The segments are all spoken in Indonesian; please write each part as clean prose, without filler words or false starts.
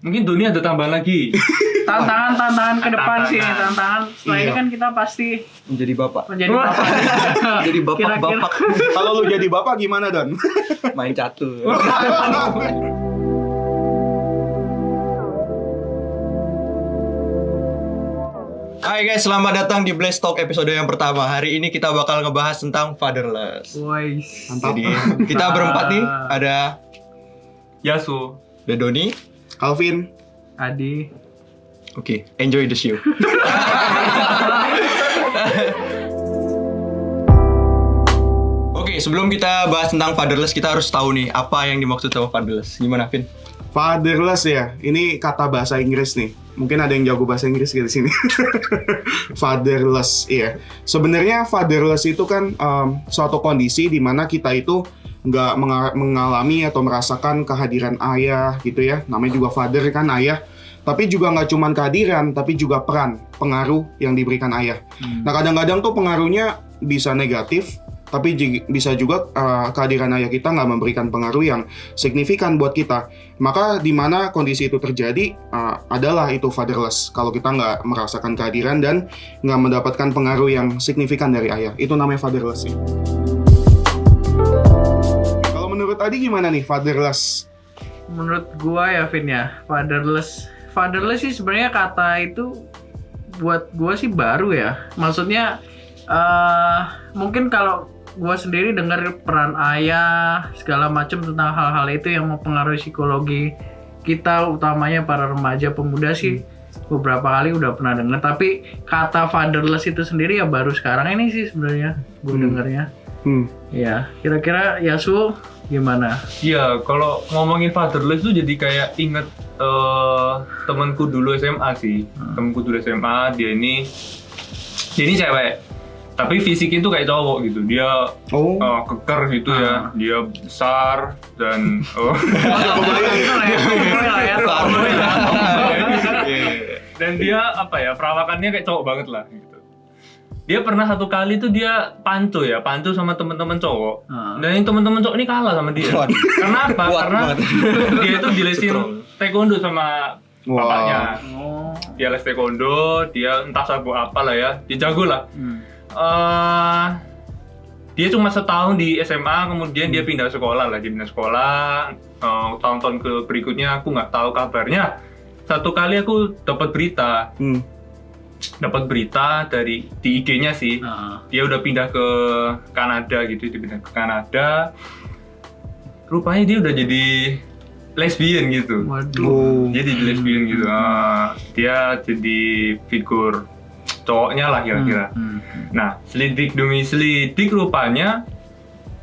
Mungkin dunia ada tambahan lagi. Tantangan ke depan sih, Tantangan. tantangan. Setelah ini kan kita pasti Menjadi bapak. menjadi bapak. Jadi bapak-bapak. Kalau lu jadi bapak gimana, Don? Main catur. Hai guys, selamat datang di Blaze Talk episode yang pertama. Hari ini kita bakal ngebahas tentang fatherless. Boys. Jadi kita berempat nih, ada Yasu. Doni. Alvin. Adi. Oke, enjoy the show. Oke, sebelum kita bahas tentang fatherless, kita harus tahu nih apa yang dimaksud sama fatherless. Gimana, Vin? Fatherless ya. Ini kata bahasa Inggris nih. Mungkin ada yang jago bahasa Inggris di sini. Fatherless, iya. Sebenarnya fatherless itu kan suatu kondisi di mana kita itu nggak mengalami atau merasakan kehadiran ayah gitu ya. Namanya juga father kan ayah. Tapi juga nggak cuma kehadiran, tapi juga peran, pengaruh yang diberikan ayah. Nah kadang-kadang tuh pengaruhnya bisa negatif, tapi bisa juga kehadiran ayah kita nggak memberikan pengaruh yang signifikan buat kita. Maka di mana kondisi itu terjadi adalah itu fatherless. Kalau kita nggak merasakan kehadiran dan nggak mendapatkan pengaruh yang signifikan dari ayah, itu namanya fatherless sih. Kalau menurut Adi gimana nih fatherless? Menurut gua ya Vin ya, fatherless sih sebenarnya kata itu buat gua sih baru ya. Maksudnya mungkin kalau gua sendiri dengar peran ayah segala macam tentang hal-hal itu yang mempengaruhi psikologi kita, utamanya para remaja pemuda sih beberapa kali udah pernah dengar. Tapi kata fatherless itu sendiri ya baru sekarang ini sih sebenarnya gua dengarnya. Ya, kira-kira Yasu gimana? Iya, kalau ngomongin fatherless tuh jadi kayak inget temanku dulu SMA sih. Temanku dulu SMA, dia ini cewek. Tapi fisiknya tuh kayak cowok gitu. Dia keker gitu ya. Dia besar dan dan dia apa ya, perawakannya kayak cowok banget lah gitu. Dia pernah satu kali tuh dia panco sama teman-teman cowok. Dan yang teman-teman cowok ini kalah sama dia. Karena apa? Karena dia itu dilesin taekwondo sama bapaknya. Dia les taekwondo, dia entah sabuk apa lah ya. Dia jago lah. Dia cuma setahun di SMA, kemudian dia pindah sekolah. Tahun-tahun berikutnya aku nggak tahu kabarnya. Satu kali aku dapat berita dari di IG-nya sih. Dia udah pindah ke Kanada gitu, rupanya dia udah jadi lesbian gitu. Waduh. Dia jadi lesbian gitu. Dia jadi figur cowoknya lah kira-kira. Nah, selidik demi selidik rupanya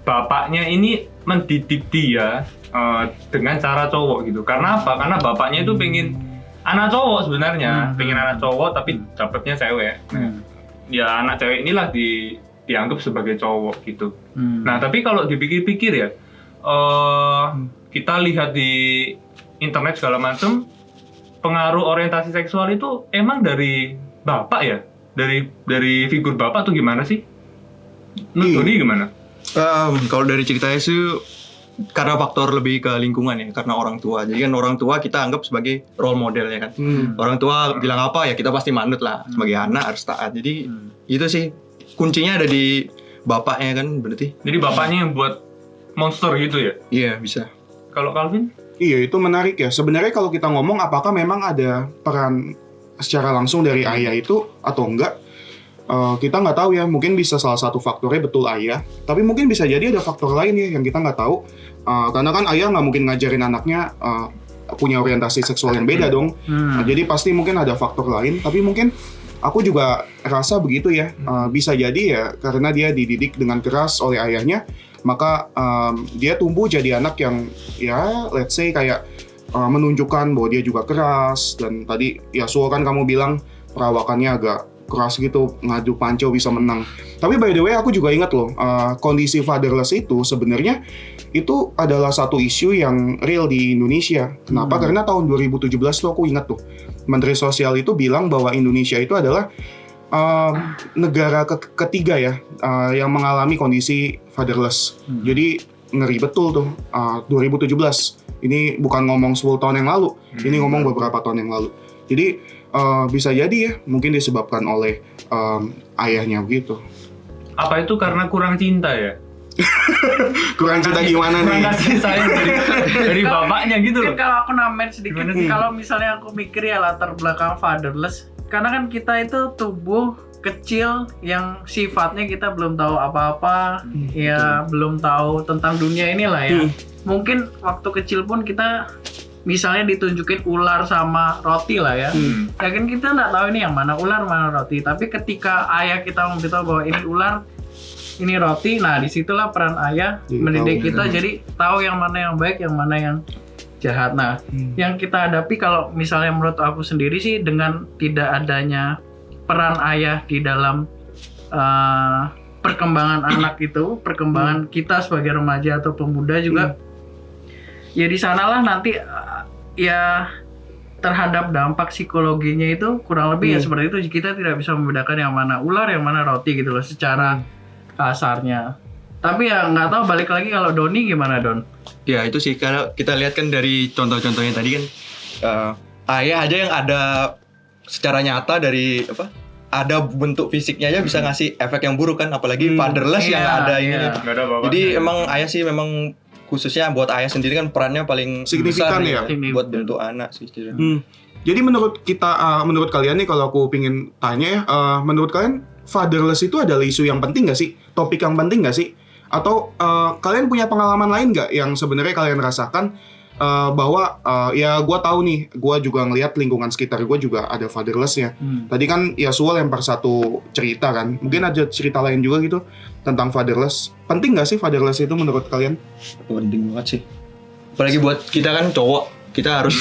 bapaknya ini mendidik dia dengan cara cowok gitu. Karena apa? Karena bapaknya itu pengen anak cowok sebenarnya, pengen anak cowok tapi dapetnya cewek. Ya anak cewek inilah dianggap sebagai cowok gitu. Nah tapi kalau dipikir-pikir ya, kita lihat di internet segala macam, pengaruh orientasi seksual itu emang dari bapak ya, dari figur bapak tuh gimana sih? Menurut Doni gimana? Kalau dari ceritanya sih karena faktor lebih ke lingkungan ya, karena orang tua. Jadi kan orang tua kita anggap sebagai role model ya kan. Orang tua bilang apa ya kita pasti manut lah. Sebagai anak harus taat. Jadi itu sih kuncinya ada di bapaknya kan berarti. Jadi bapaknya yang buat monster gitu ya? Iya bisa. Kalau Calvin? Iya itu menarik ya. Sebenarnya kalau kita ngomong apakah memang ada peran secara langsung dari ayah itu atau enggak, kita nggak tahu ya. Mungkin bisa salah satu faktornya betul ayah, tapi mungkin bisa jadi ada faktor lain ya yang kita nggak tahu. Karena kan ayah nggak mungkin ngajarin anaknya punya orientasi seksual yang beda dong. Jadi pasti mungkin ada faktor lain. Tapi mungkin aku juga rasa begitu ya. Bisa jadi ya karena dia dididik dengan keras oleh ayahnya, maka dia tumbuh jadi anak yang ya let's say kayak menunjukkan bahwa dia juga keras. Dan tadi ya kan kamu bilang perawakannya agak keras gitu, ngadu panco bisa menang. Tapi by the way aku juga ingat loh, kondisi fatherless itu sebenarnya itu adalah satu isu yang real di Indonesia. Kenapa? Karena tahun 2017 tuh aku ingat tuh Menteri Sosial itu bilang bahwa Indonesia itu adalah negara ketiga ya yang mengalami kondisi fatherless. Jadi ngeri betul tuh 2017 Ini bukan ngomong 10 tahun yang lalu, ini ngomong beberapa tahun yang lalu. Jadi bisa jadi ya, mungkin disebabkan oleh ayahnya begitu. Apa itu karena kurang cinta ya? Kurang cinta gimana Kurang nih? kasih sayang dari bapaknya gitu loh. Mungkin kalau aku nambahin sedikit, Gimana sih? kalau misalnya aku mikir ya latar belakang fatherless, karena kan kita itu tubuh kecil yang sifatnya kita belum tahu apa-apa, ya belum tahu tentang dunia inilah ya. Mungkin waktu kecil pun kita misalnya ditunjukin ular sama roti lah ya. Ya kan kita nggak tahu ini yang mana ular mana roti, tapi ketika ayah kita memberitahu bahwa ini ular, ini roti, nah disitulah peran ayah Jadi mendidik tahu, kita jadi tahu yang mana yang baik, yang mana yang jahat. Nah, yang kita hadapi kalau misalnya menurut aku sendiri sih, dengan tidak adanya peran ayah di dalam perkembangan anak itu, perkembangan kita sebagai remaja atau pemuda juga, ya di sanalah nanti ya terhadap dampak psikologinya itu kurang lebih ya seperti itu. Kita tidak bisa membedakan yang mana ular, yang mana roti gitu loh secara kasarnya. Tapi ya nggak tahu, balik lagi kalau Doni gimana Don? Ya itu sih, karena kita lihat kan dari contoh-contohnya tadi kan, ayah aja yang ada secara nyata dari ada bentuk fisiknya aja bisa ngasih efek yang buruk kan, apalagi fatherless yang Iya, ada ini. iya. Nggak ada bapaknya. Jadi emang ayah sih memang khususnya buat ayah sendiri kan perannya paling Signifikan besar ya? nih, buat bentuk anak sih. Jadi menurut kita, menurut kalian nih, kalau aku pingin tanya ya, menurut kalian fatherless itu adalah isu yang penting nggak sih? Topik yang penting nggak sih? Atau kalian punya pengalaman lain nggak yang sebenarnya kalian rasakan bahwa ya gue tahu nih, gue juga ngelihat lingkungan sekitar gue juga ada fatherless-nya. Tadi kan Yasuo lempar satu cerita kan, mungkin ada cerita lain juga gitu tentang fatherless. Penting nggak sih fatherless itu menurut kalian? Penting banget sih. Apalagi buat kita kan cowok, kita harus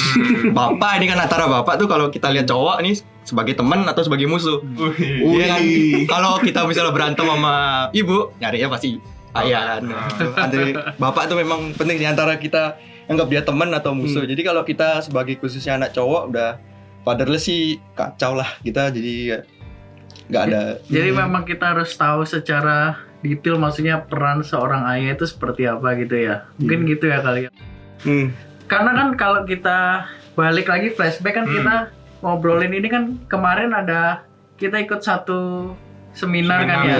bapak ini kan, antara bapak tuh kalau kita lihat cowok nih sebagai teman atau sebagai musuh. Iya kan? Kalau kita misalnya berantem sama ibu, nyarinya pasti ayah kan. Antara bapak tuh memang penting di antara kita anggap dia teman atau musuh. Jadi kalau kita sebagai khususnya anak cowok udah fatherless sih kacau lah kita, jadi nggak ada. Jadi memang kita harus tahu secara detail, maksudnya peran seorang ayah itu seperti apa gitu ya. Mungkin gitu ya kali ya. Karena kan kalau kita balik lagi flashback kan, kita ngobrolin ini kan kemarin ada, kita ikut satu seminar kan ya,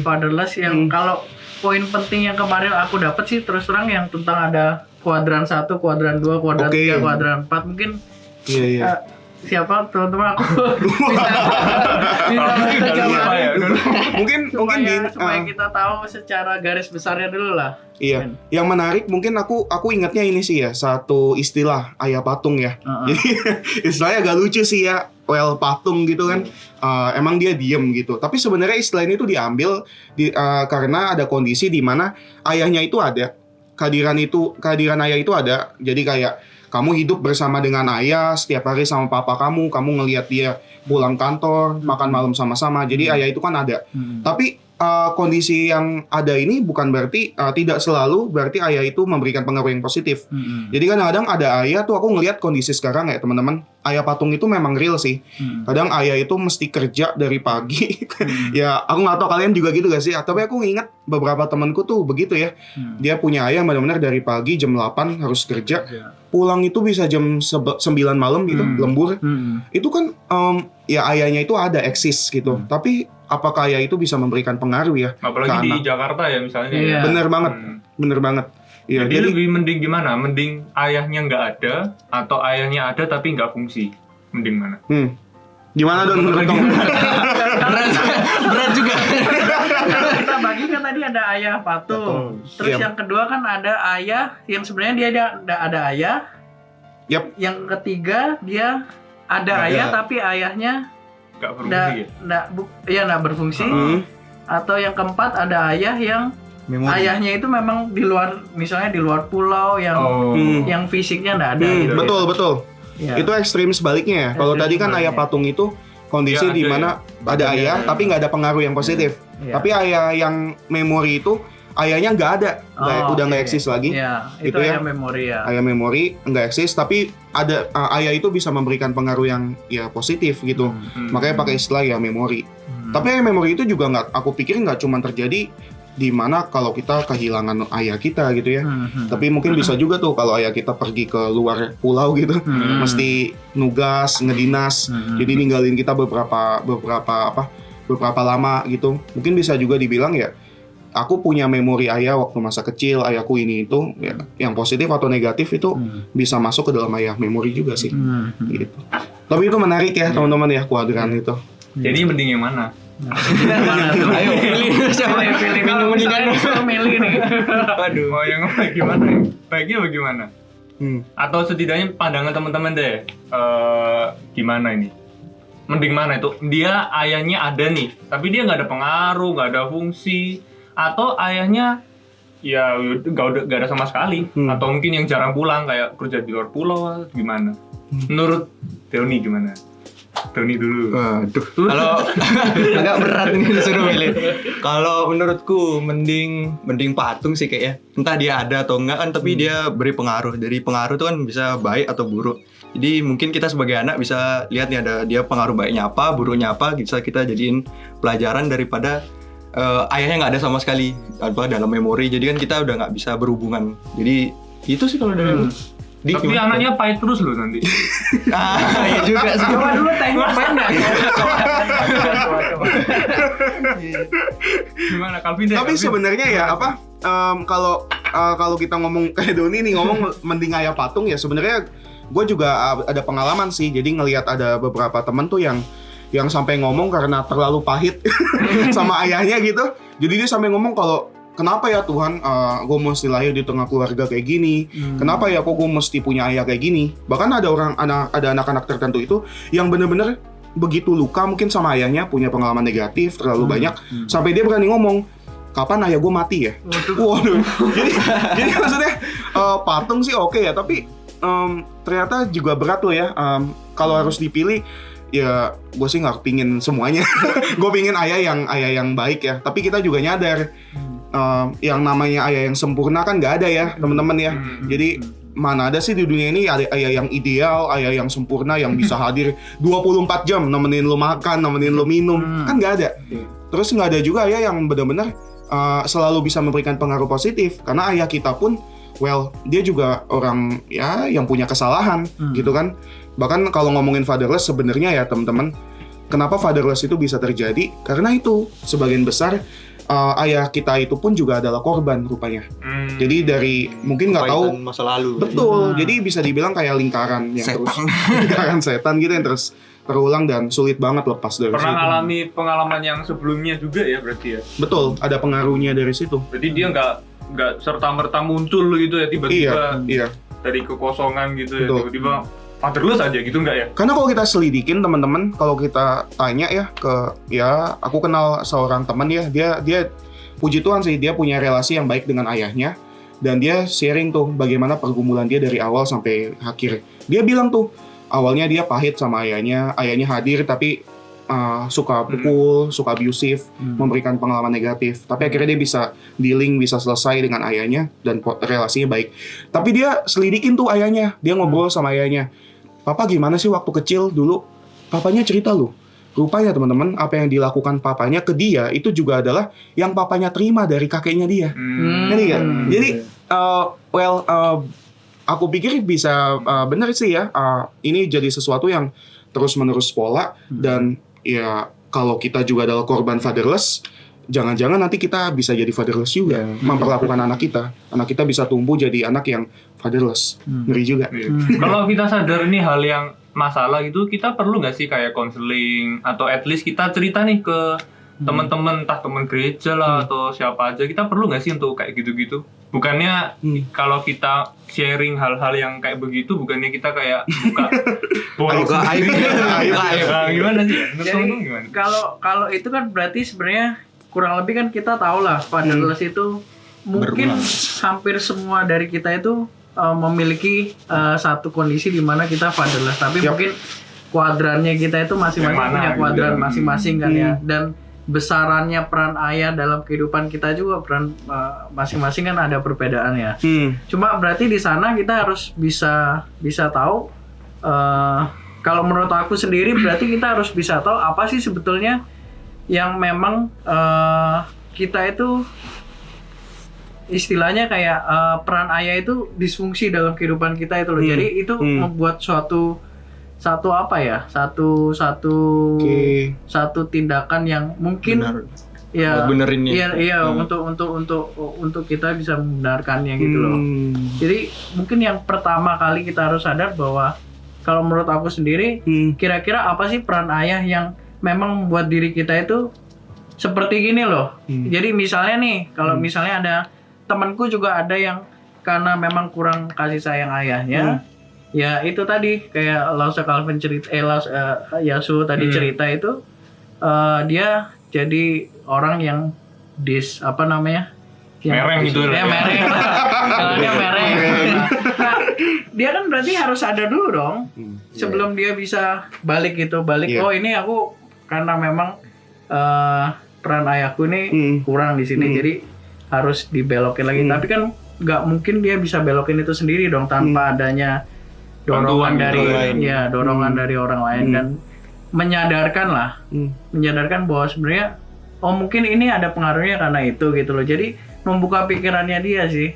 fatherless, yang kalau poin penting yang kemarin aku dapat sih terus terang yang tentang ada kuadran 1, kuadran 2, kuadran 3, kuadran 4. Mungkin siapa teman-teman aku bisa jawabannya. Mungkin gini, supaya kita tahu secara garis besarnya dulu lah. Iya, yang menarik mungkin aku ingatnya ini sih ya, satu istilah ayah patung ya. Jadi istilahnya agak lucu sih ya, well patung gitu kan. Emang dia diem gitu. Tapi sebenarnya istilah ini tuh diambil karena ada kondisi di mana ayahnya itu ada, kehadiran ayah itu ada. Jadi kayak kamu hidup bersama dengan ayah, setiap hari sama papa kamu ngelihat dia pulang kantor, makan malam sama-sama. Jadi ayah itu kan ada. Tapi kondisi yang ada ini bukan berarti tidak selalu berarti ayah itu memberikan pengaruh yang positif. Jadi kadang-kadang ada ayah tuh, aku ngelihat kondisi sekarang ya teman-teman, ayah patung itu memang real sih. Kadang ayah itu mesti kerja dari pagi. Ya aku nggak tahu kalian juga gitu gak sih? Tapi aku ingat beberapa temanku tuh begitu ya. Dia punya ayah benar-benar dari pagi jam 8 harus kerja. Pulang itu bisa jam 9 malam gitu, lembur. Itu kan ya ayahnya itu ada, eksis gitu. Tapi apakah ayah itu bisa memberikan pengaruh ya? Apalagi di Jakarta ya misalnya. Iya. Bener banget, bener banget. Ya, jadi lebih mending gimana? Mending ayahnya nggak ada atau ayahnya ada tapi nggak fungsi? Mending mana? Gimana Don menurut kamu? Berat juga. Kita bagi kan tadi ada ayah patung. Terus yang kedua kan ada ayah yang sebenarnya dia ada ayah. Yang ketiga dia ada ayah tapi ayahnya nggak berfungsi nggak berfungsi. Atau yang keempat ada ayah yang ayahnya itu memang di luar, misalnya di luar pulau yang fisiknya nggak ada. Gitu. Betul. Ya. Itu ekstrim sebaliknya ya. Kalau tadi kan ayah patung itu kondisi di mana ada ayah tapi nggak ada pengaruh yang positif. Tapi ayah yang memori itu ayahnya nggak ada, udah nggak eksis lagi. Itu ayah memori ya. Ayah memori nggak eksis, tapi ada ayah itu bisa memberikan pengaruh yang ya positif gitu. Makanya pakai istilah ya memori. Tapi ayah memori itu juga aku pikir nggak cuma terjadi di mana kalau kita kehilangan ayah kita gitu ya. Tapi mungkin bisa juga tuh kalau ayah kita pergi ke luar pulau gitu, mesti nugas, ngedinas, jadi ninggalin kita beberapa lama gitu. Mungkin bisa juga dibilang ya, aku punya memori ayah waktu masa kecil, ayahku ini itu ya, yang positif atau negatif itu bisa masuk ke dalam ayah memori juga sih. Gitu. Tapi itu menarik ya teman-teman ya, kuadran itu. Jadi mending yang mana? Ayo pilih siapa yang pilih Kalau misalnya disuruh milih nih. Waduh, mau yang gimana ya? Baiknya bagaimana? Atau setidaknya pandangan teman-teman deh, gimana ini? Mending mana itu? Dia ayahnya ada nih, tapi dia nggak ada pengaruh, nggak ada fungsi, atau ayahnya ya nggak ada sama sekali, atau mungkin yang jarang pulang kayak kerja di luar pulau, gimana? Menurut Teoni gimana? Teoni dulu. Waduh, kalau agak berat nih disuruh milih. Kalau menurutku mending patung sih kayaknya. Entah dia ada atau enggak kan, tapi dia beri pengaruh. Dari pengaruh itu kan bisa baik atau buruk. Jadi mungkin kita sebagai anak bisa lihat nih ada dia pengaruh baiknya apa, buruknya apa, bisa kita jadiin pelajaran daripada ayahnya nggak ada sama sekali dalam memori. Jadi kan kita udah nggak bisa berhubungan. Jadi itu sih kalau dari Tapi anaknya pahit terus loh nanti. Iya juga sih. Coba dulu tengok mana. Gimana Calvin deh? Tapi sebenarnya ya apa? Kalau kita ngomong kayak Doni nih ngomong mending ayah patung ya, sebenarnya gue juga ada pengalaman sih. Jadi ngelihat ada beberapa teman tuh yang sampai ngomong karena terlalu pahit sama ayahnya gitu. Jadi dia sampai ngomong kalau kenapa ya Tuhan, gue mesti lahir di tengah keluarga kayak gini. Kenapa ya kok gue mesti punya ayah kayak gini. Bahkan ada anak-anak tertentu itu yang bener-bener begitu luka mungkin sama ayahnya, punya pengalaman negatif terlalu banyak, sampai dia berani ngomong, kapan ayah gue mati ya? Waduh. jadi maksudnya patung sih oke ya, tapi ternyata juga berat loh ya. Kalau harus dipilih, ya gue sih nggak pingin semuanya. Gue pingin ayah yang baik ya. Tapi kita juga nyadar yang namanya ayah yang sempurna kan nggak ada ya teman-teman ya. Jadi mana ada sih di dunia ini ayah yang ideal, ayah yang sempurna yang bisa hadir 24 jam nemenin lo makan, nemenin lo minum, kan nggak ada. Terus nggak ada juga ayah yang benar-benar selalu bisa memberikan pengaruh positif, karena ayah kita pun dia juga orang ya yang punya kesalahan gitu kan. Bahkan kalau ngomongin fatherless sebenarnya ya teman-teman, kenapa fatherless itu bisa terjadi? Karena itu sebagian besar ayah kita itu pun juga adalah korban rupanya. Jadi dari mungkin nggak tahu masa lalu. Betul. Jadi bisa dibilang kayak lingkaran yang setan. terus lingkaran setan gitu yang terus terulang dan sulit banget lepas dari Pernah situ. ngalami pengalaman yang sebelumnya juga ya berarti ya? Betul, ada pengaruhnya dari situ. Jadi dia nggak serta-merta muncul gitu ya tiba-tiba Iya. dari kekosongan gitu ya, Betul. tiba-tiba fatherless aja gitu nggak ya? Karena kalau kita selidikin teman-teman, kalau kita tanya ya aku kenal seorang teman ya, dia puji Tuhan sih dia punya relasi yang baik dengan ayahnya, dan dia sharing tuh bagaimana pergumulan dia dari awal sampai akhir. Dia bilang tuh awalnya dia pahit sama ayahnya hadir tapi suka pukul, suka abusive, memberikan pengalaman negatif. Tapi akhirnya dia bisa dealing, bisa selesai dengan ayahnya dan relasinya baik. Tapi dia selidikin tuh ayahnya, dia ngobrol sama ayahnya. Papa gimana sih waktu kecil dulu? Papanya cerita loh. Rupanya teman-teman, apa yang dilakukan papanya ke dia itu juga adalah yang papanya terima dari kakeknya dia. Ngerti nggak? Jadi, aku pikir bisa benar sih ya. Ini jadi sesuatu yang terus-menerus pola, dan ya kalau kita juga adalah korban fatherless, jangan-jangan nanti kita bisa jadi fatherless juga, memperlakukan anak kita bisa tumbuh jadi anak yang fatherless. Ngeri juga. Kalau kita sadar ini hal yang masalah itu, kita perlu nggak sih kayak konseling atau at least kita cerita nih ke teman-teman, entah teman gereja lah atau siapa aja, kita perlu nggak sih untuk kayak gitu-gitu? Bukannya kalau kita sharing hal-hal yang kayak begitu, bukannya kita kayak buka aib. Gimana sih? Jadi kalau itu kan berarti sebenarnya kurang lebih kan kita tahu lah fatherless itu mungkin hampir semua dari kita itu memiliki satu kondisi di mana kita fatherless, tapi mungkin kuadrannya kita itu masing-masing punya kuadran masing-masing kan ya, dan besarannya peran ayah dalam kehidupan kita juga peran masing-masing kan ada perbedaannya. Cuma berarti di sana kita harus bisa tahu, kalau menurut aku sendiri berarti kita harus bisa tahu apa sih sebetulnya yang memang kita itu istilahnya kayak peran ayah itu disfungsi dalam kehidupan kita itu loh. Jadi itu membuat satu apa ya? Satu tindakan yang mungkin Benar. ya Benerinnya. iya untuk kita bisa membenarkannya gitu loh. Jadi mungkin yang pertama kali kita harus sadar bahwa kalau menurut aku sendiri kira-kira apa sih peran ayah yang memang membuat diri kita itu seperti gini loh. Jadi misalnya nih, kalau misalnya ada temanku juga ada yang karena memang kurang kasih sayang ayahnya, ya itu tadi kayak Lause Calvin cerita, Yasu tadi cerita itu, dia jadi orang yang mereng gitu ya, mereng. Kalau dia mereng. Nah, dia kan berarti harus sadar dulu dong, sebelum dia bisa balik. Oh ini aku karena memang peran ayahku ini kurang di sini, jadi harus dibelokin lagi. Tapi kan nggak mungkin dia bisa belokin itu sendiri dong tanpa adanya dorongan dari orang lain dan menyadarkan bahwa sebenarnya mungkin ini ada pengaruhnya karena itu gitu loh. Jadi membuka pikirannya dia sih.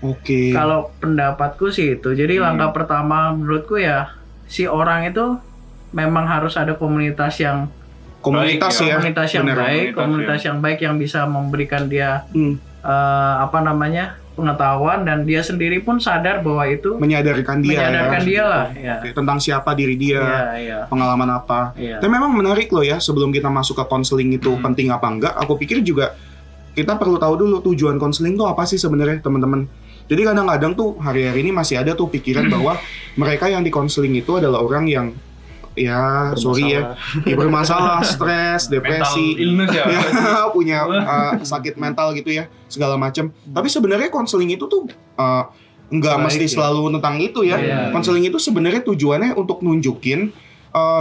Oke. Kalau pendapatku sih itu. Jadi langkah pertama menurutku ya si orang itu memang harus ada komunitas yang Komunitas yang baik yang bisa memberikan dia pengetahuan, dan dia sendiri pun sadar bahwa itu menyadarkan dia lah ya. Tentang siapa diri dia, pengalaman apa. Tapi memang menarik loh ya, sebelum kita masuk ke konseling itu penting apa enggak, aku pikir juga kita perlu tahu dulu tujuan konseling itu apa sih sebenarnya, teman-teman. Jadi kadang-kadang tuh hari-hari ini masih ada tuh pikiran bahwa mereka yang di konseling itu adalah orang yang bermasalah, stres, depresi, punya sakit mental gitu ya, segala macam. Tapi sebenarnya konseling itu tuh nggak mesti selalu tentang itu ya. Konseling itu sebenarnya tujuannya untuk nunjukin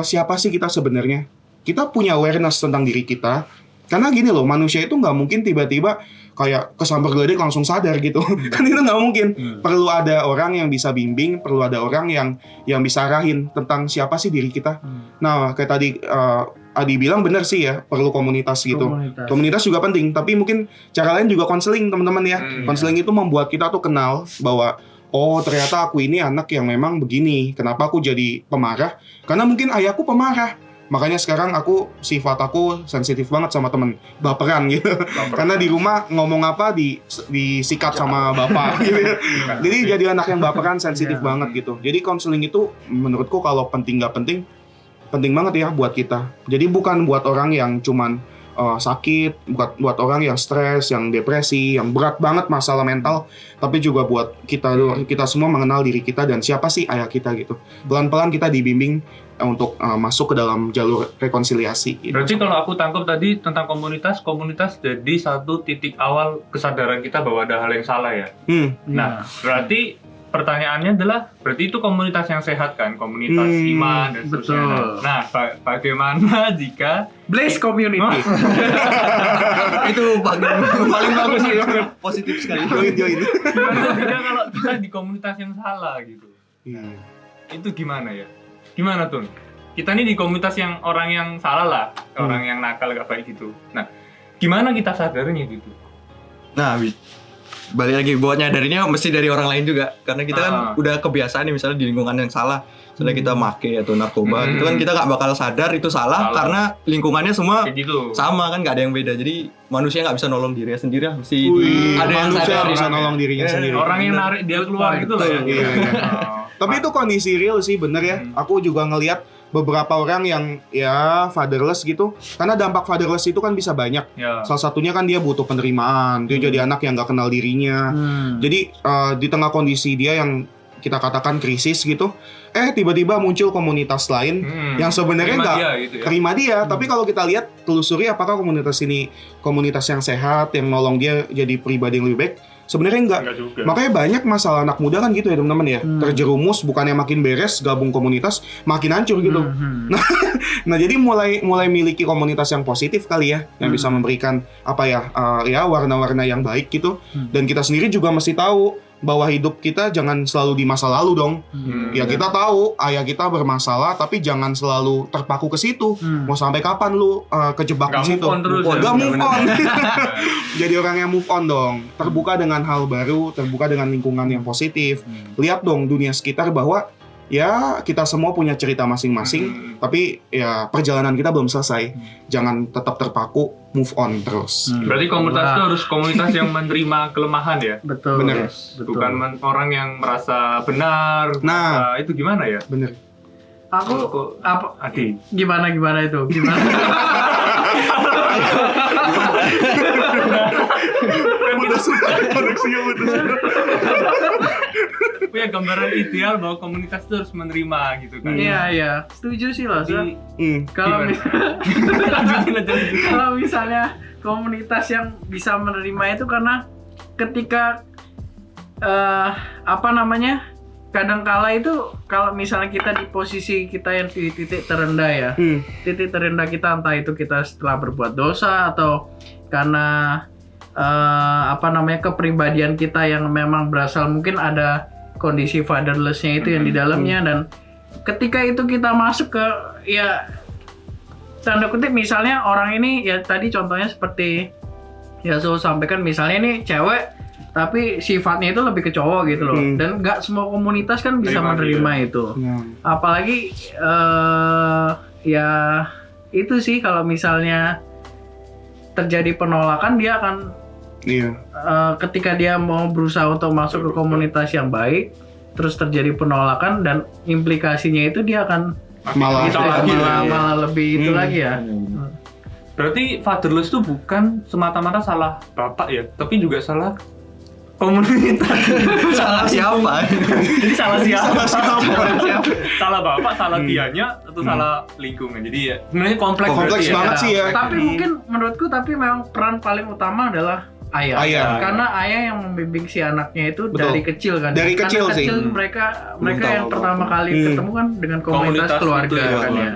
siapa sih kita sebenarnya. Kita punya awareness tentang diri kita. Karena gini loh, manusia itu nggak mungkin tiba-tiba kayak kesambar geledek langsung sadar gitu. Kan itu nggak mungkin. Perlu ada orang yang bisa bimbing, perlu ada orang yang bisa arahin tentang siapa sih diri kita. Nah, kayak tadi Adi bilang benar sih ya, perlu komunitas gitu. Komunitas juga penting, tapi mungkin cara lain juga konseling, teman-teman ya. Konseling itu membuat kita tuh kenal bahwa ternyata aku ini anak yang memang begini. Kenapa aku jadi pemarah? Karena mungkin ayahku pemarah. Makanya sekarang sifat aku sensitif banget sama temen, baperan gitu. Karena di rumah ngomong apa disikat sama bapak gitu. Jadi jadi anak yang baperan, sensitif banget gitu. Jadi konseling itu menurutku kalau penting nggak penting, penting banget ya buat kita. Jadi bukan buat orang yang cuman sakit, buat orang yang stres, yang depresi, yang berat banget masalah mental, tapi juga buat kita semua mengenal diri kita dan siapa sih ayah kita gitu. Pelan-pelan kita dibimbing untuk masuk ke dalam jalur rekonsiliasi gitu. Berarti kalau aku tangkap tadi tentang komunitas jadi satu titik awal kesadaran kita bahwa ada hal yang salah ya. Nah, berarti pertanyaannya adalah, berarti itu komunitas yang sehat kan? Komunitas iman dan seterusnya. Nah, bagaimana jika Blaze Community? Itu paling bagus sih, positif sekali. Join. Gimana jika kalau kita di komunitas yang salah gitu? Itu gimana ya? Gimana Tun? Kita nih di komunitas yang orang yang salah lah, orang yang nakal gak baik gitu. Nah, gimana kita sadarnya gitu? Nah, balik lagi buat nyadarinnya mesti dari orang lain juga, karena kita kan udah kebiasaan nih, misalnya di lingkungan yang salah, misalnya kita make atau narkoba, itu kan kita nggak bakal sadar itu salah karena lingkungannya semua gitu. Sama kan, nggak ada yang beda. Jadi manusia nggak bisa nolong dirinya sendiri, mesti ada yang sadar bisa nolong dirinya sendiri. Orang yang narik dia keluar gitu lah ya. Tapi itu kondisi real sih, bener ya. Aku juga ngelihat beberapa orang yang ya fatherless gitu, karena dampak fatherless itu kan bisa banyak. Salah satunya kan dia butuh penerimaan, dia jadi anak yang nggak kenal dirinya. Jadi di tengah kondisi dia yang kita katakan krisis gitu, tiba-tiba muncul komunitas lain yang sebenarnya nggak terima dia. Tapi kalau kita lihat, telusuri apakah komunitas ini komunitas yang sehat, yang nolong dia jadi pribadi yang lebih baik. Sebenarnya enggak. Makanya banyak masalah anak muda kan gitu ya teman-teman ya. Terjerumus, bukannya makin beres, gabung komunitas makin hancur gitu. Nah jadi mulai miliki komunitas yang positif kali ya, yang bisa memberikan apa ya warna-warna yang baik gitu. Dan kita sendiri juga mesti tahu bahwa hidup kita jangan selalu di masa lalu dong. Ya kita tahu ayah kita bermasalah, tapi jangan selalu terpaku ke situ. Mau sampai kapan lu kejebak di situ? Gak move on. Jadi orang yang move on dong. Terbuka dengan hal baru, terbuka dengan lingkungan yang positif. Lihat dong dunia sekitar bahwa ya kita semua punya cerita masing-masing, tapi ya perjalanan kita belum selesai. Jangan tetap terpaku, move on terus. Berarti komunitas itu harus komunitas yang menerima kelemahan ya? Betul. Bener. Bukan orang yang merasa benar. Nah, itu gimana ya? Bener. Aku apa? Adi. Gimana itu? Gimana? Punya gambaran ideal bahwa komunitas itu harus menerima gitu kan? Iya. Setuju sih loh. Kalau kalau misalnya komunitas yang bisa menerima itu karena ketika kadangkala itu kalau misalnya kita di posisi kita yang di titik terendah ya, titik terendah kita entah itu kita setelah berbuat dosa atau karena kepribadian kita yang memang berasal mungkin ada kondisi fatherless-nya itu yang di dalamnya, dan ketika itu kita masuk ke ya tanda kutip misalnya orang ini ya tadi contohnya seperti ya sampaikan misalnya ini cewek tapi sifatnya itu lebih ke cowok gitu loh, dan nggak semua komunitas kan bisa menerima itu. Apalagi ya itu sih kalau misalnya terjadi penolakan dia akan ketika dia mau berusaha untuk masuk ke komunitas yang baik terus terjadi penolakan dan implikasinya itu dia akan malah lebih itu lagi ya. Berarti fatherless itu bukan semata-mata salah bapak ya, tapi juga salah komunitas. Salah siapa? Jadi salah siapa? Salah bapak, salah dianya, atau salah lingkungan. Jadi ya sebenarnya kompleks banget sih ya. Tapi mungkin menurutku memang peran paling utama adalah ayah. Karena ayah yang membimbing si anaknya itu dari kecil kan. Dari kecil sih. Mereka yang pertama kali ketemu kan dengan komunitas keluarga kan ya.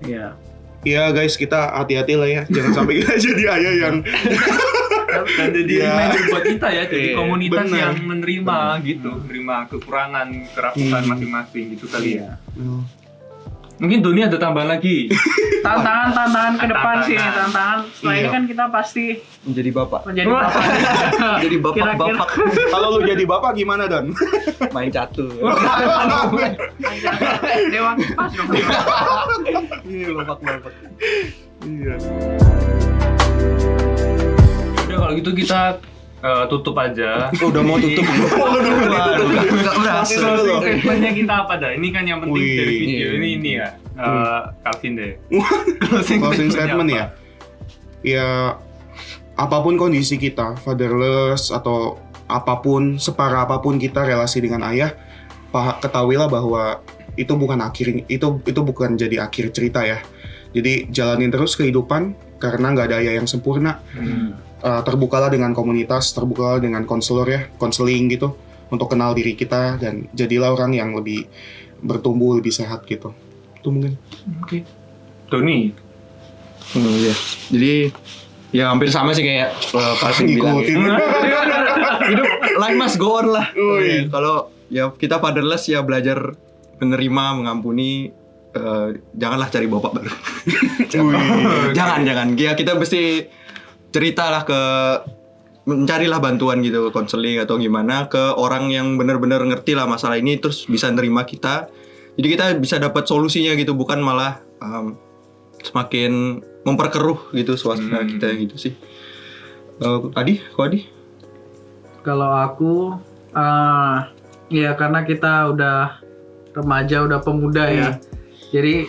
Iya. Iya guys, kita hati-hati lah ya. Jangan sampai kita jadi ayah yang dan jadi reminder buat kita ya, jadi komunitas yang menerima gitu, menerima kekurangan, kerapuhan masing-masing gitu kali ya. Mungkin dunia ada tambahan lagi. Tantangan ke depan sih, tantangan. Setelah ini kan kita pasti menjadi bapak. Jadi bapak. Kalau lu jadi bapak gimana, Don? Main catur. Dewa kipas dong. Iya, bapak. Iya. Udah kalau gitu kita tutup aja. Udah mau tutup. Enggak berhasil. Statementnya kita apa dah? Ini kan yang penting dari video ini ya. Calvin deh. Closing statement ya. Ya apapun kondisi kita, fatherless atau apapun, separah apapun kita relasi dengan ayah, ketahuilah bahwa itu bukan bukan jadi akhir cerita ya. Jadi jalanin terus kehidupan karena nggak ada ayah yang sempurna. Terbukalah dengan komunitas, terbukalah dengan konseling gitu untuk kenal diri kita dan jadilah orang yang lebih bertumbuh, lebih sehat gitu. Itu mungkin. Oke. Tony. Iya. Jadi ya hampir sama sih kayak Calvin bilang. Hidup life must go on lah. Kalau ya kita fatherless ya belajar menerima, mengampuni. Janganlah cari bapak baru. Jangan. Ya kita mesti ceritalah mencarilah bantuan gitu, konseling atau gimana ke orang yang benar-benar ngerti lah masalah ini terus bisa nerima kita. Jadi kita bisa dapat solusinya gitu, bukan malah semakin memperkeruh gitu suasana kita gitu sih. Adi? Kalau aku ya karena kita udah remaja, udah pemuda ya. Jadi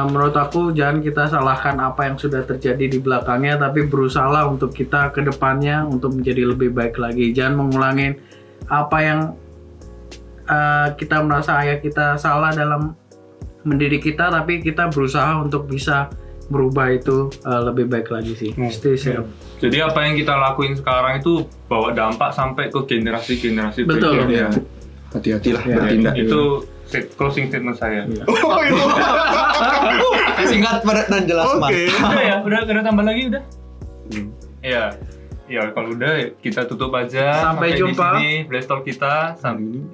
menurut aku jangan kita salahkan apa yang sudah terjadi di belakangnya, tapi berusahalah untuk kita ke depannya untuk menjadi lebih baik lagi. Jangan mengulangin apa yang kita merasa ayah kita salah dalam mendidik kita, tapi kita berusaha untuk bisa merubah itu lebih baik lagi sih. Jadi apa yang kita lakuin sekarang itu bawa dampak sampai ke generasi-generasi berikutnya. Ya. Hati-hatilah bertindak. Itu closing statement saya. Oh itu. Singkat dan jelas. Udah ya, udah tambah lagi udah. Iya. Ya kalau udah kita tutup aja. Sampai jumpa. Di sini Blast Talk kita.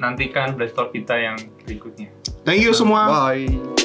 Nantikan Blast Talk kita yang berikutnya. Thank you semua. Bye.